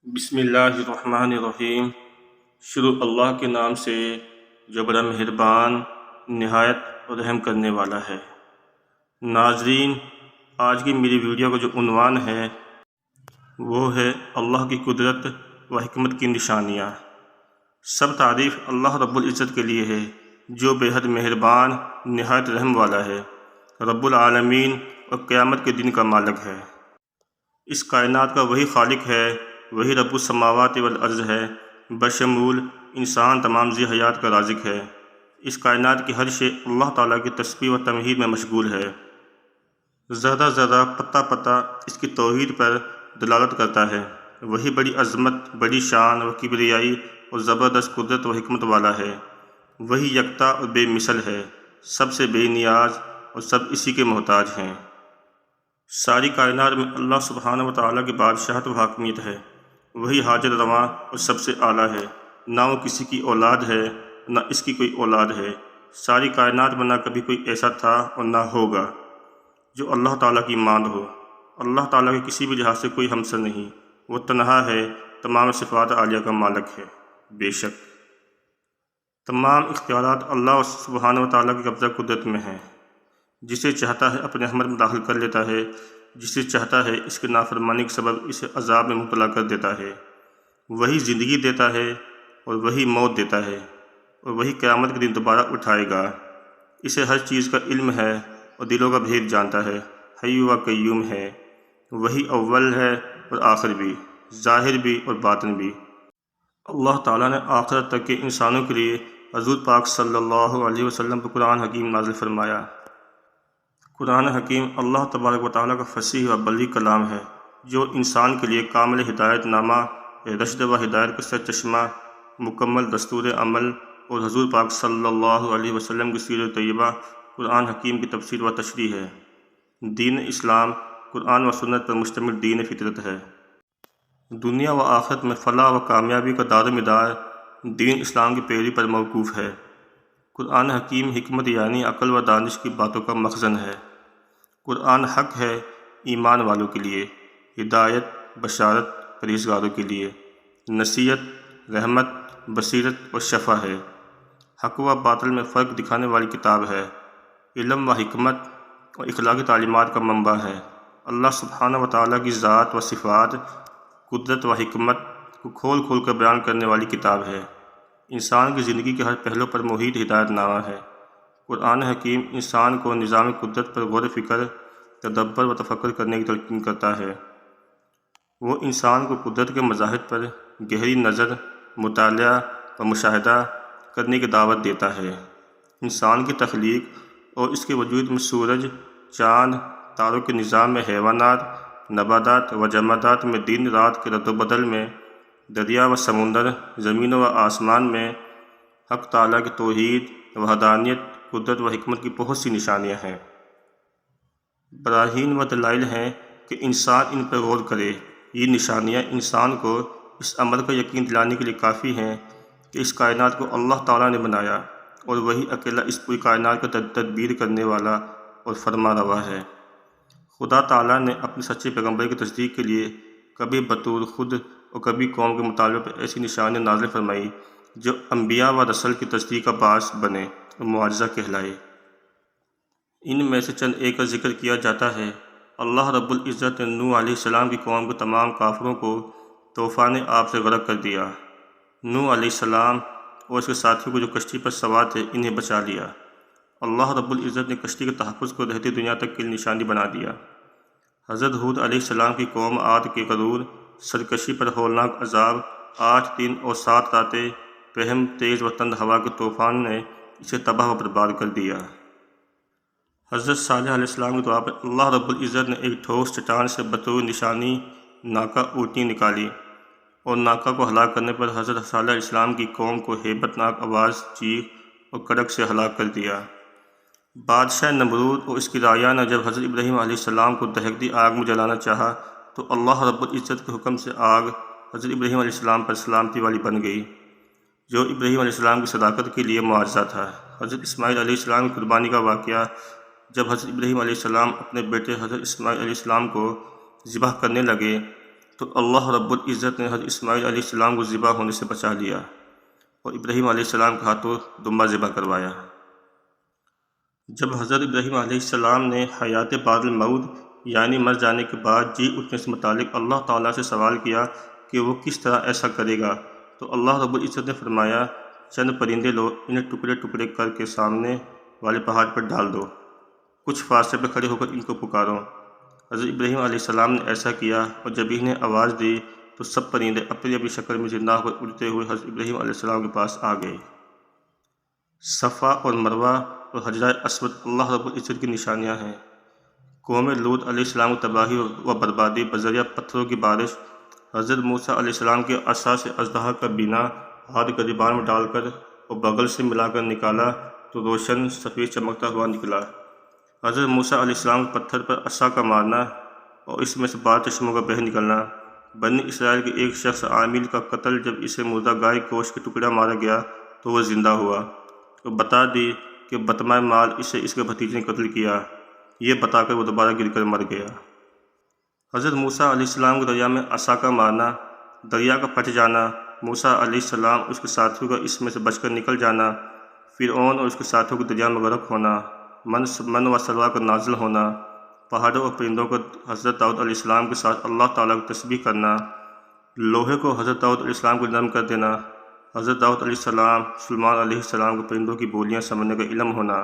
بسم اللہ الرحمن الرحیم۔ شروع اللہ کے نام سے جو بڑا مہربان نہایت رحم کرنے والا ہے۔ ناظرین، آج کی میری ویڈیو کا جو عنوان ہے وہ ہے اللہ کی قدرت و حکمت کی نشانیاں۔ سب تعریف اللہ رب العزت کے لیے ہے جو بے حد مہربان نہایت رحم والا ہے، رب العالمین اور قیامت کے دن کا مالک ہے۔ اس کائنات کا وہی خالق ہے، وہی رب السماوات والارض ہے، بشمول انسان تمام ذی حیات کا رازق ہے۔ اس کائنات کی ہر شے اللہ تعالیٰ کی تسبیح و تمجید میں مشغول ہے۔ ذرہ ذرہ پتہ پتہ اس کی توحید پر دلالت کرتا ہے۔ وہی بڑی عظمت، بڑی شان و کبریائی اور زبردست قدرت و حکمت والا ہے۔ وہی یکتا اور بے مثل ہے، سب سے بے نیاز اور سب اسی کے محتاج ہیں۔ ساری کائنات میں اللہ سبحانہ و تعالیٰ کی بادشاہت و حاکمیت ہے۔ وہی حاجت رواں اور سب سے اعلیٰ ہے۔ نہ وہ کسی کی اولاد ہے، نہ اس کی کوئی اولاد ہے۔ ساری کائنات میں نہ کبھی کوئی ایسا تھا اور نہ ہوگا جو اللہ تعالیٰ کی مانند ہو۔ اللہ تعالیٰ کے کسی بھی لحاظ سے کوئی ہمسر نہیں، وہ تنہا ہے، تمام صفات عالیہ کا مالک ہے۔ بے شک تمام اختیارات اللہ سبحانہ و تعالیٰ کی قبضہ قدرت میں ہیں۔ جسے چاہتا ہے اپنے رحمت میں داخل کر لیتا ہے، جسے چاہتا ہے اس کے نافرمانی کے سبب اسے عذاب میں مبتلا کر دیتا ہے۔ وہی زندگی دیتا ہے اور وہی موت دیتا ہے، اور وہی قیامت کے دن دوبارہ اٹھائے گا۔ اسے ہر چیز کا علم ہے اور دلوں کا بھید جانتا ہے، حی و قیوم ہے۔ وہی اول ہے اور آخر بھی، ظاہر بھی اور باطن بھی۔ اللہ تعالیٰ نے آخرت تک کے انسانوں کے لیے حضور پاک صلی اللہ علیہ وسلم پر قرآن حکیم نازل فرمایا۔ قرآن حکیم اللہ تبارک و تعالیٰ کا فصیح و بلیغ کلام ہے، جو انسان کے لیے کامل ہدایت نامہ، رشد و ہدایت کا سرچشمہ، مکمل دستور عمل اور حضور پاک صلی اللہ علیہ وسلم کی سیرت طیبہ قرآن حکیم کی تفسیر و تشریح ہے۔ دین اسلام قرآن و سنت پر مشتمل دین فطرت ہے۔ دنیا و آخرت میں فلاح و کامیابی کا دار و مدار دین اسلام کی پیروی پر موقوف ہے۔ قرآن حکیم حکمت یعنی عقل و دانش کی باتوں کا مخزن ہے۔ قرآن حق ہے ایمان والوں کے لیے، ہدایت، بشارت پرہیزگاروں کے لیے، نصیحت، رحمت، بصیرت اور شفا ہے۔ حق و باطل میں فرق دکھانے والی کتاب ہے۔ علم و حکمت اور اخلاقی تعلیمات کا منبع ہے۔ اللہ سبحانہ و تعالیٰ کی ذات و صفات، قدرت و حکمت کو کھول کھول کر بیان کرنے والی کتاب ہے۔ انسان کی زندگی کے ہر پہلو پر محیط ہدایت نامہ ہے۔ قرآن حکیم انسان کو نظام قدرت پر غور و فکر، تدبر و تفکر کرنے کی تلقین کرتا ہے۔ وہ انسان کو قدرت کے مظاہر پر گہری نظر، مطالعہ و مشاہدہ کرنے کی دعوت دیتا ہے۔ انسان کی تخلیق اور اس کے وجود میں سورج، چاند، تاروں کے نظام میں حیوانات، نباتات و جمادات میں دن رات کے رد و بدل میں، دریا و سمندر، زمین و آسمان میں حق تعالیٰ کی توحید، وحدانیت، قدرت و حکمت کی بہت سی نشانیاں ہیں۔ براہین و دلائل ہیں کہ انسان ان پر غور کرے۔ یہ نشانیاں انسان کو اس امر کا یقین دلانے کے لیے کافی ہیں کہ اس کائنات کو اللہ تعالیٰ نے بنایا اور وہی اکیلا اس پوری کائنات کا تدبیر کرنے والا اور فرما روا ہے۔ خدا تعالیٰ نے اپنے سچے پیغمبر کی تصدیق کے لیے کبھی بطور خود اور کبھی قوم کے مطالبے پر ایسی نشانیاں نازل فرمائی جو انبیاء و رسل کی تصدیق کا باعث بنے اور معجزہ کہلائے۔ ان میں سے چند ایک کا ذکر کیا جاتا ہے۔ اللہ رب العزت نے نوح علیہ السلام کی قوم کے تمام کافروں کو طوفان آب سے غرق کر دیا۔ نوح علیہ السلام اور اس کے ساتھیوں کو جو کشتی پر سوار تھے انہیں بچا لیا۔ اللہ رب العزت نے کشتی کے تحفظ کو رہتی دنیا تک کی نشانی بنا دیا۔ حضرت ہود علیہ السلام کی قوم عاد کے غرور، سرکشی پر ہولناک عذاب، 8 دن اور 7 راتیں پہم تیز و تند ہوا کے طوفان نے اسے تباہ و برباد کر دیا۔ حضرت صالح علیہ السلام کی دعا پر اللہ رب العزت نے ایک ٹھوس چٹان سے بطور نشانی ناکہ اونٹنی نکالی، اور ناکہ کو ہلاک کرنے پر حضرت صالح علیہ السلام کی قوم کو ہیبت ناک آواز، چیخ اور کڑک سے ہلاک کر دیا۔ بادشاہ نمرود اور اس کی رعایا نے جب حضرت ابراہیم علیہ السلام کو دہکتی آگ میں جلانا چاہا تو اللہ رب العزت کے حکم سے آگ حضرت ابراہیم علیہ السلام پر سلامتی والی بن گئی، جو ابراہیم علیہ السلام کی صداقت کے لیے معجزہ تھا۔ حضرت اسماعیل علیہ السلام کی قربانی کا واقعہ، جب حضرت ابراہیم علیہ السلام اپنے بیٹے حضرت اسماعیل علیہ السلام کو ذبح کرنے لگے تو اللہ رب العزت نے حضرت اسماعیل علیہ السلام کو ذبح ہونے سے بچا لیا اور ابراہیم علیہ السلام کے ہاتھوں دمبا ذبح کروایا۔ جب حضرت ابراہیم علیہ السلام نے حیات بعد الموت یعنی مر جانے کے بعد جی اٹھنے سے متعلق اللہ تعالیٰ سے سوال کیا کہ وہ کس طرح ایسا کرے گا، تو اللہ رب العزت نے فرمایا چند پرندے لو، انہیں ٹکڑے ٹکڑے کر کے سامنے والے پہاڑ پر ڈال دو، کچھ فاصلے پر کھڑے ہو کر ان کو پکارو۔ حضرت ابراہیم علیہ السلام نے ایسا کیا اور جب انہیں آواز دی تو سب پرندے اپنی اپنی شکل میں زندہ ہو کر اڑتے ہوئے حضرت ابراہیم علیہ السلام کے پاس آ گئے۔ صفا اور مروہ اور حجر اسود اللہ رب العزت کی نشانیاں ہیں۔ قوم لوط علیہ السلام کی تباہی و بربادی بذریعہ پتھروں کی بارش، حضرت موسیٰ علیہ السلام کے عصا سے اژدہا کا بینہ ہاتھ گریبان میں ڈال کر اور بغل سے ملا کر نکالا تو روشن سفید چمکتا ہوا نکلا۔ حضرت موسیٰ علیہ السلام کے پتھر پر عصا کا مارنا اور اس میں سے 12 چشموں کا بہہ نکلنا، بنی اسرائیل کے ایک شخص عامل کا قتل، جب اسے مردہ گائے گوشت کے ٹکڑا مارا گیا تو وہ زندہ ہوا اور بتا دی کہ بطمہ مال اسے اس کے بھتیجے نے قتل کیا، یہ بتا کر وہ دوبارہ گر کر مر گیا۔ حضرت موسیٰ علیہ السلام کو دریا میں عصا کا مارنا، دریا کا پھٹ جانا، موسیٰ علیہ السلام اور اس کے ساتھیوں کا اس میں سے بچ کر نکل جانا، فرعون اور اس کے ساتھیوں کو دریا میں غرق ہونا، من و سلویٰ کا نازل ہونا، پہاڑوں اور پرندوں کو حضرت داؤد علیہ السلام کے ساتھ اللہ تعالیٰ کی تسبیح کرنا، لوہے کو حضرت داؤد علیہ السلام کو نرم کر دینا، حضرت داؤد علیہ السلام سلیمان علیہ السلام کو پرندوں کی بولیاں سمجھنے کا علم ہونا،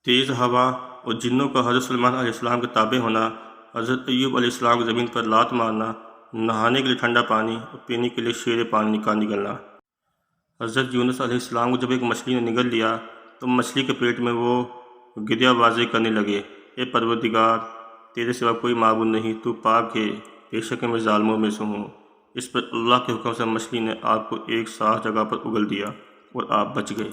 تیز ہوا اور جنوں کا حضرت سلیمان علیہ السلام کے تابع ہونا، حضرت ایوب علیہ السلام کو زمین پر لات مارنا، نہانے کے لیے ٹھنڈا پانی اور پینے کے لیے شیر پانی نکلنا۔ حضرت یونس علیہ السلام کو جب ایک مچھلی نے نگل لیا تو مچھلی کے پیٹ میں وہ گدیا بازی کرنے لگے، اے پروردگار، تیرے سوا کوئی معبود نہیں، تو پاک ہے، بے شک میں ظالموں میں سے ہوں۔ اس پر اللہ کے حکم سے مچھلی نے آپ کو ایک صاف جگہ پر اگل دیا اور آپ بچ گئے۔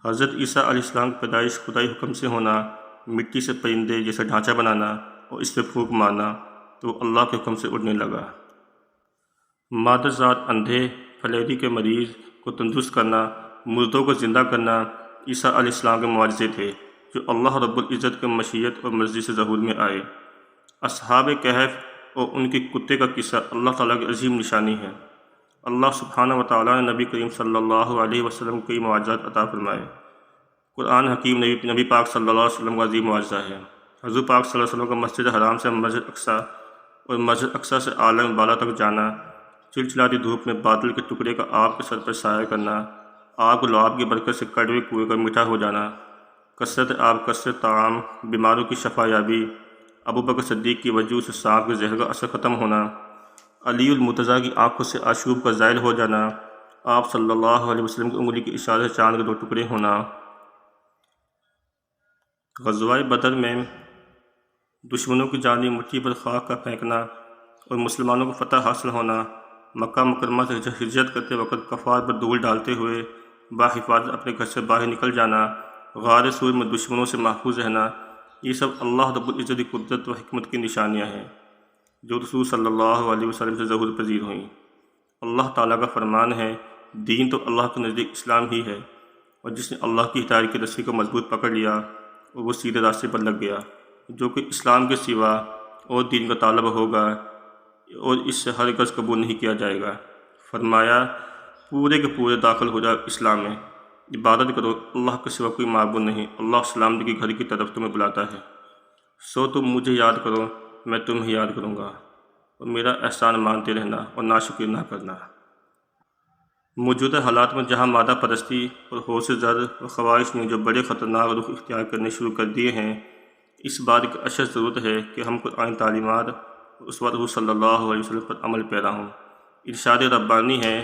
حضرت عیسیٰ علیہ السلام کی پیدائش خدائی حکم سے ہونا، مٹی سے پرندے جیسا ڈھانچہ بنانا اور اس پہ پھونک مارنا تو وہ اللہ کے حکم سے اڑنے لگا۔ مادر ذات اندھے فلیری کے مریض کو تندرست کرنا، مردوں کو زندہ کرنا عیسیٰ علیہ السلام کے معجزے تھے جو اللہ رب العزت کے مشیت اور مرضی سے ظہور میں آئے۔ اصحاب کہف اور ان کے کتے کا قصہ اللہ تعالیٰ کی عظیم نشانی ہے۔ اللہ سبحانہ و تعالیٰ نے نبی کریم صلی اللہ علیہ وسلم کو کئی معجزات عطا فرمائے۔ قرآن حکیم نبی پاک صلی اللہ علیہ وسلم کا عظیم معجزہ ہے۔ حضور پاک صلی اللہ علیہ وسلم کا مسجد حرام سے مسجد اقصیٰ اور مسجد اقصیٰ سے عالم بالا تک جانا، چلچلاتی دھوپ میں بادل کے ٹکڑے کا آپ کے سر پر سایہ کرنا، آپ لعاب کی برکت سے کڑوے کنویں کا میٹھا ہو جانا، کثرت آب، کثرت طعام، بیماروں کی شفا یابی، ابو بکر صدیق کی وجوہ سے سانپ کے زہر کا اثر ختم ہونا، علی المرتضیٰ کی آنکھوں سے آشوب کا زائل ہو جانا، آپ صلی اللہ علیہ وسلم کی انگلی کے اشارے سے چاند کے 2 ٹکڑے ہونا، غزوہ بدر میں دشمنوں کی جانی مٹی پر خاک کا پھینکنا اور مسلمانوں کو فتح حاصل ہونا، مکہ مکرمہ سے ہجرت کرتے وقت کفار پر دھول ڈالتے ہوئے باحفاظت اپنے گھر سے باہر نکل جانا، غار سور میں دشمنوں سے محفوظ رہنا، یہ سب اللہ رب العزت کی قدرت و حکمت کی نشانیاں ہیں جو رسول صلی اللہ علیہ وسلم سے ظہور پذیر ہوئیں۔ اللہ تعالیٰ کا فرمان ہے، دین تو اللہ کے نزدیک اسلام ہی ہے، اور جس نے اللہ کی ہدایت کی رسی کو مضبوط پکڑ لیا اور وہ سیدھے راستے پر لگ گیا، جو کہ اسلام کے سوا اور دین کا طالب ہوگا اور اس سے ہرگز قبول نہیں کیا جائے گا۔ فرمایا پورے کے پورے داخل ہو جاؤ اسلام میں، عبادت کرو، اللہ کے سوا کوئی معبود نہیں، اللہ سلامتی کے گھر کی طرف تمہیں بلاتا ہے، سو تم مجھے یاد کرو، میں تمہیں یاد کروں گا، اور میرا احسان مانتے رہنا اور ناشکری نہ کرنا۔ موجودہ حالات میں جہاں مادہ پرستی اور ہوش زر اور خواہش نے جو بڑے خطرناک رخ اختیار کرنے شروع کر دیے ہیں، اس بات کی اشد ضرورت ہے کہ ہم قرآن تعلیمات اور اسوہ رسول صلی اللہ علیہ وسلم پر عمل پیرا ہوں۔ ارشاد ربانی ہے،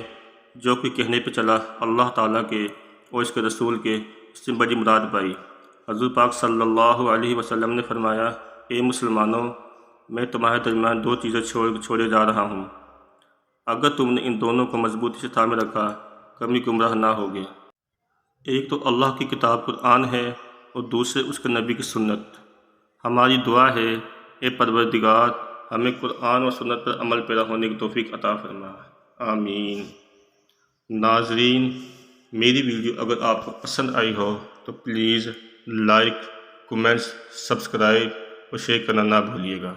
جو کوئی کہنے پہ چلا اللہ تعالیٰ کے اور اس کے رسول کے، اس سے بڑی مراد پائی۔ حضور پاک صلی اللہ علیہ وسلم نے فرمایا، اے مسلمانوں، میں تمہارے درمیان 2 چیزیں چھوڑے جا رہا ہوں، اگر تم نے ان دونوں کو مضبوطی سے تھامے رکھا کبھی گمراہ نہ ہوگے۔ ایک تو اللہ کی کتاب قرآن ہے اور دوسرے اس کے نبی کی سنت۔ ہماری دعا ہے، اے پروردگار، ہمیں قرآن و سنت پر عمل پیرا ہونے کی توفیق عطا فرما، آمین۔ ناظرین، میری ویڈیو اگر آپ کو پسند آئی ہو تو پلیز لائک، کمنٹس، سبسکرائب اور شیئر کرنا نہ بھولیے گا۔